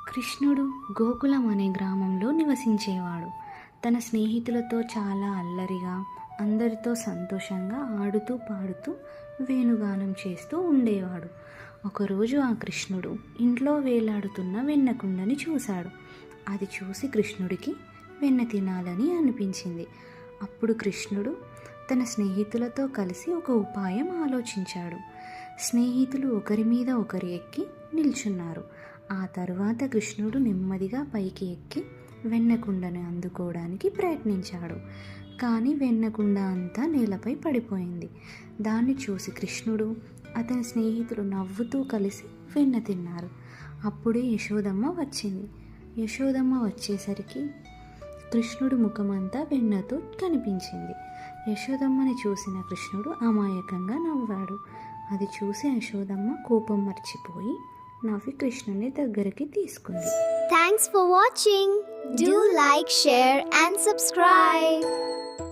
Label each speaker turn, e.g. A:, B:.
A: కృష్ణుడు గోకులం అనే గ్రామంలో నివసించేవాడు. తన స్నేహితులతో చాలా అల్లరిగా, అందరితో సంతోషంగా ఆడుతూ పాడుతూ వేణుగానం చేస్తూ ఉండేవాడు. ఒకరోజు ఆ కృష్ణుడు ఇంట్లో వేలాడుతున్న వెన్నకుండని చూశాడు. అది చూసి కృష్ణుడికి వెన్న తినాలని అనిపించింది. అప్పుడు కృష్ణుడు తన స్నేహితులతో కలిసి ఒక ఉపాయం ఆలోచించాడు. స్నేహితులు ఒకరి మీద ఒకరు ఎక్కి నిల్చున్నారు. ఆ తరువాత కృష్ణుడు నెమ్మదిగా పైకి ఎక్కి వెన్నకుండను అందుకోవడానికి ప్రయత్నించాడు. కానీ వెన్నకుండ అంతా నేలపై పడిపోయింది. దాన్ని చూసి కృష్ణుడు, అతని స్నేహితులు నవ్వుతూ కలిసి వెన్న తిన్నారు. అప్పుడే యశోదమ్మ వచ్చింది. యశోదమ్మ వచ్చేసరికి కృష్ణుడు ముఖమంతా వెన్నతో కనిపించింది. యశోదమ్మని చూసిన కృష్ణుడు అమాయకంగా నవ్వాడు. అది చూసి యశోదమ్మ కోపం మర్చిపోయి నవ్వి కృష్ణుని దగ్గరికి తీసుకుంది.
B: Thanks for watching. Do like, share and subscribe.